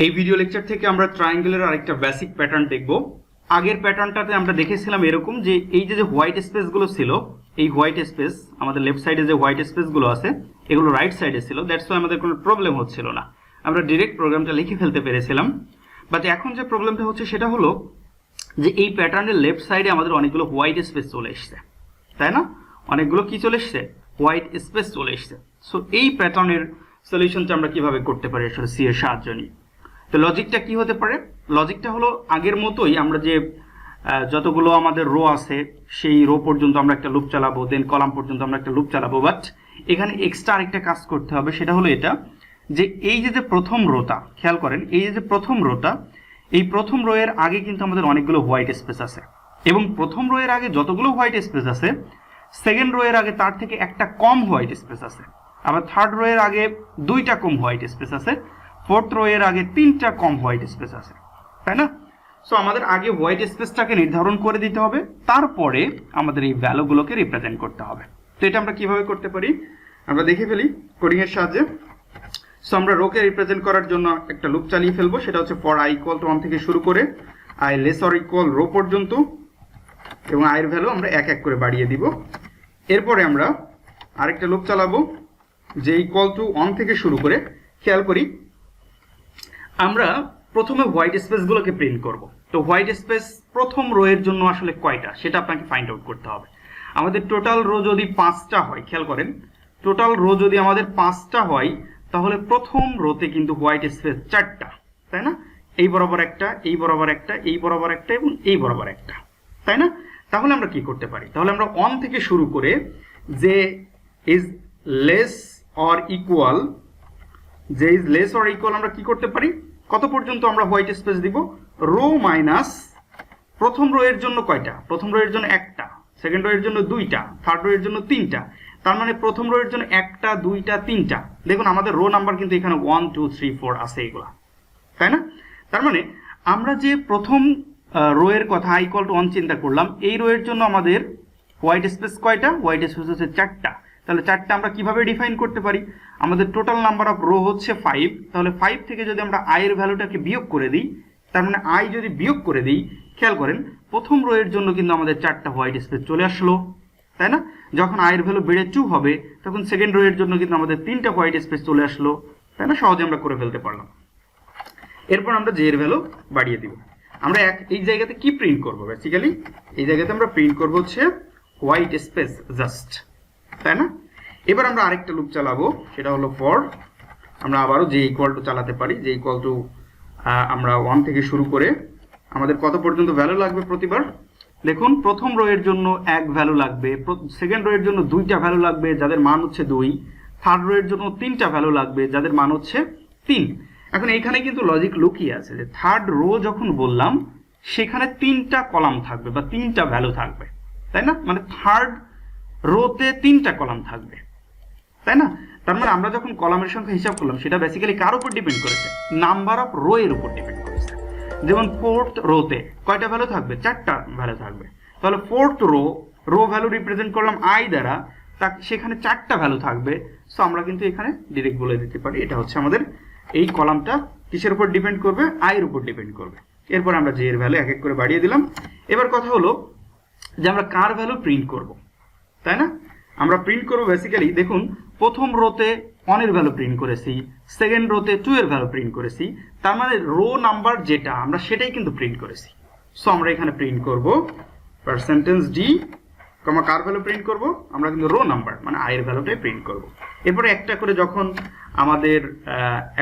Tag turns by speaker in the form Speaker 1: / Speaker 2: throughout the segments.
Speaker 1: এই video lecture থেকে আমরা ট্রায়াঙ্গেলের আরেকটা বেসিক প্যাটার্ন দেখব। আগের প্যাটার্নটাতে আমরা দেখেছিলাম এরকম যে এই যে হোয়াইট স্পেসগুলো ছিল, এই হোয়াইট স্পেস আমাদের লেফট সাইডে যে হোয়াইট স্পেসগুলো আছে এগুলো রাইট সাইডে ছিল, দ্যাটস ওয়াই আমাদের কোনো প্রবলেম হচ্ছিল না, আমরা ডিরেক্ট প্রোগ্রামটা লিখে ফেলতে পেরেছিলাম। বাট এখন যে প্রবলেমটা হচ্ছে সেটা হলো যে এই প্যাটার্নের লেফট সাইডে আমাদের অনেকগুলো হোয়াইট স্পেস চলে এসছে, তাই না? অনেকগুলো কি চলে এসছে? হোয়াইট স্পেস চলে এসছে। সো এই প্যাটার্নের সলিউশনটা আমরা কিভাবে করতে পারি আসলে সি এর সাহায্য নিয়ে। তো লজিকটা কি হতে পারে? লজিকটা হলো আগের মতোই, আমরা যে যতগুলো আমাদের রো আছে সেই রো পর্যন্ত আমরা একটা লুপ চালাবো, দেন কলাম পর্যন্ত আমরা একটা লুপ চালাবো। বাট এখানে এক্সট্রা আরেকটা কাজ করতে হবে, সেটা হলো এটা যে এই যে প্রথম রোটা, খেয়াল করেন এই যে প্রথম রোটা, এই প্রথম রো এর আগে কিন্তু আমাদের অনেকগুলো হোয়াইট স্পেস আছে, এবং প্রথম রো এর আগে যতগুলো হোয়াইট স্পেস আছে সেকেন্ড রো এর আগে তার থেকে একটা কম হোয়াইট স্পেস আছে, আবার থার্ড রো এর আগে দুইটা কম হোয়াইট স্পেস আছে, ফোর্থ রো এর আগে তিনটা কম হোয়াইট স্পেস আছে, তাই না? সো আমাদের আগে হোয়াইট স্পেসটাকে নির্ধারণ করে দিতে হবে, তারপরে আমাদের এই ভ্যালুগুলোকে রিপ্রেজেন্ট করতে হবে। তো এটা আমরা কিভাবে করতে পারি আমরা দেখে ফেলি কোডিং এর সাহায্যে। সো আমরা রোকে রিপ্রেজেন্ট করার জন্য একটা লুপ চালিয়ে ফেলবো, সেটা হচ্ছে ফর i ইকুয়াল টু 1 থেকে শুরু করে i less or equal row পর্যন্ত, এবং i এর ভ্যালু আমরা এক এক করে বাড়িয়ে দিব। এরপরে আমরা আরেকটা লুপ চালাবো যে ইকুয়াল টু 1 থেকে শুরু করে, খেয়াল করি আমরা প্রথমে হোয়াইট স্পেসগুলোকে প্রিন্ট করব। তো হোয়াইট স্পেস প্রথম রো এর জন্য আসলে কয়টা সেটা আপনাকে ফাইন্ড আউট করতে হবে। আমাদের টোটাল রো যদি 5টা হয়, খেয়াল করেন টোটাল রো যদি আমাদের 5টা হয় তাহলে প্রথম রোতে কিন্তু হোয়াইট স্পেস 4টা, তাই না? এই বরাবর একটা, এই বরাবর একটা, এই বরাবর একটা এবং এই বরাবর একটা, তাই না? তাহলে আমরা কি করতে পারি? তাহলে আমরা 1 থেকে শুরু করে যে ইজ লেস অর ইকুয়াল, যে ইজ লেস অর ইকুয়াল আমরা কি করতে পারি, কত পর্যন্ত আমরা হোয়াইট স্পেস দিব? রো মাইনাস প্রথম রো এর জন্য কয়টা? প্রথম রো এর জন্য একটা, সেকেন্ড রো এর জন্য দুইটা, থার্ড রো এর জন্য তিনটা, তার মানে প্রথম রো এর জন্য একটা, দুইটা, তিনটা। দেখুন আমাদের রো নাম্বার কিন্তু এখানে 1 2 3 4 আছে এগুলা, তাই না? তার মানে আমরা যে প্রথম রো এর কথা i ইকুয়াল টু 1 চিন্তা করলাম, এই রো এর জন্য আমাদের হোয়াইট স্পেস কয়টা? হোয়াইট স্পেস হচ্ছে 4টা। তাহলে 4টা আমরা কিভাবে ডিফাইন করতে পারি? আমাদের টোটাল নাম্বার অফ রো হচ্ছে 5, তাহলে 5 থেকে যদি আমরা i এর ভ্যালুটাকে বিয়োগ করে দিই, তার মানে i যদি বিয়োগ করে দিই, খেয়াল করেন প্রথম রো এর জন্য কিন্তু আমাদের 4টা হোয়াইট স্পেস চলে আসলো, তাই না? যখন i এর ভ্যালু বেড়ে 2 হবে তখন সেকেন্ড রো এর জন্য কিন্তু আমাদের 3টা হোয়াইট স্পেস চলে আসলো, তাই না? সহজে আমরা করে ফেলতে পারলাম। এরপর আমরা j এর ভ্যালু বাড়িয়ে দিব। আমরা এই জায়গাতে কি প্রিন্ট করব? বেসিক্যালি এই জায়গাতে আমরা প্রিন্ট করব হচ্ছে হোয়াইট স্পেস জাস্ট, তাই না? এবার আমরা আরেকটা লুপ চালাবো, সেটা হলো ফর, আমরা আবারও j ইকুয়াল টু চালাতে পারি। j ইকুয়াল টু আমরা 1 থেকে শুরু করে আমাদের কত পর্যন্ত ভ্যালু লাগবে প্রতিবার? দেখুন প্রথম রো এর জন্য এক ভ্যালু লাগবে, সেকেন্ড রো এর জন্য দুইটা ভ্যালু লাগবে যাদের মান হচ্ছে 2, থার্ড রো এর জন্য তিনটা ভ্যালু লাগবে যাদের মান হচ্ছে 3। এখন এইখানে কিন্তু লজিক লুকিয়ে আছে যে থার্ড রো যখন বললাম সেখানে 3টা কলাম থাকবে বা 3টা ভ্যালু থাকবে, তাই না? মানে থার্ড রোতে 3টা কলাম থাকবে, তাই না? তার মানে আমরা যখন কলামের সংখ্যা হিসাব করলাম সেটা বেসিক্যালি কার উপর ডিপেন্ড করেছে? নাম্বার অফ রো এর উপর ডিপেন্ড করেছে। যেমন ফোর্থ রোতে কয়টা ভ্যালু থাকবে? 4টা ভ্যালু থাকবে। তাহলে ফোর্থ রো ভ্যালু রিপ্রেজেন্ট করলাম i দ্বারা, সেখানে 4টা ভ্যালু থাকবে। সো আমরা কিন্তু এখানে ডিরেক্ট বলে দিতে পারি এটা হচ্ছে আমাদের এই কলামটা কিসের উপর ডিপেন্ড করবে? i এর উপর ডিপেন্ড করবে। এরপর আমরা j এর ভ্যালু এক এক করে বাড়িয়ে দিলাম। এবার কথা হলো যে আমরা কার ভ্যালু প্রিন্ট করব, তাই না? আমরা প্রিন্ট করব বেসিক্যালি, দেখুন প্রথম রোতে 1 এর ভ্যালু প্রিন্ট করেছি, সেকেন্ড রোতে 2 এর ভ্যালু প্রিন্ট করেছি, তার মানে রো নাম্বার যেটা আমরা সেটাই কিন্তু প্রিন্ট করেছি। সো আমরা এখানে প্রিন্ট করব %d, কার ভ্যালু প্রিন্ট করব? আমরা কিন্তু রো নাম্বার মানে i এর ভ্যালুটাই প্রিন্ট করব। এরপরে একটা করে যখন আমাদের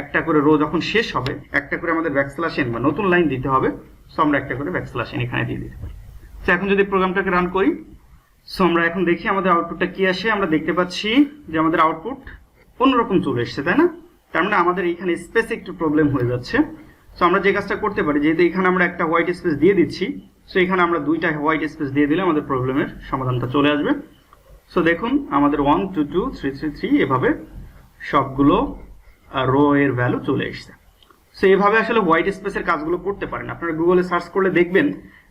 Speaker 1: একটা করে রো যখন শেষ হবে, একটা করে আমাদের ব্যাকস্ল্যাশ n বা নতুন লাইন দিতে হবে। সো আমরা একটা করে ব্যাকস্ল্যাশ n এখানে দিয়ে দিতে পারি। তো এখন যদি প্রোগ্রামটাকে রান করি, সো আমরা এখন দেখি আমাদের আউটপুটটা কি আসে। আমরা দেখতে পাচ্ছি যে আমাদের আউটপুট অন্যরকম চলে এসেছে, তাই না? তার মানে আমাদের এখানে স্পেসে একটু প্রবলেম হয়ে যাচ্ছে। সো আমরা যে কাজটা করতে পারি, যেহেতু এখানে আমরা একটা হোয়াইট স্পেস দিয়ে দিচ্ছি, সো এখানে আমরা দুইটা হোয়াইট স্পেস দিয়ে দিলে আমাদের প্রবলেমের সমাধানটা চলে আসবে। সো দেখুন আমাদের 1 2 2 3 3 3 এভাবে সবগুলো রো এর ভ্যালু চলে এসেছে। সো এভাবে আসলে হোয়াইট স্পেসের কাজগুলো করতে পারেন। আপনারা গুগলে সার্চ করলে দেখবেন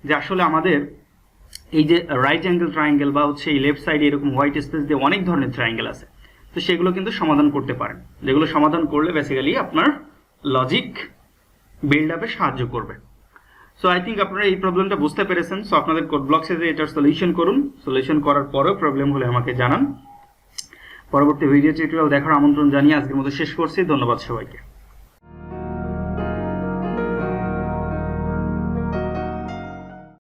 Speaker 1: যে আসলে আমাদের এই যে রাইট অ্যাঙ্গেল ট্রায়াঙ্গেল বা হচ্ছে এই লেফট সাইডে এরকম হোয়াইট স্পেস দিয়ে অনেক ধরনের ট্রায়াঙ্গেল আছে, তো সেগুলো কিন্তু সমাধান করতে পারেন, যেগুলো সমাধান করলে বেসিক্যালি আপনার লজিক বিল্ড আপে সাহায্য করবে। সো আই থিঙ্ক আপনারা এই প্রবলেমটা বুঝতে পেরেছেন। সো আপনাদের কোড ব্লকসে যে এটার সলিউশন করুন, সলিউশন করার পরেও প্রবলেম হলে আমাকে জানান। পরবর্তী ভিডিও টিউটোরিয়াল দেখার আমন্ত্রণ জানিয়ে আজকের মতো শেষ করছি। ধন্যবাদ সবাইকে।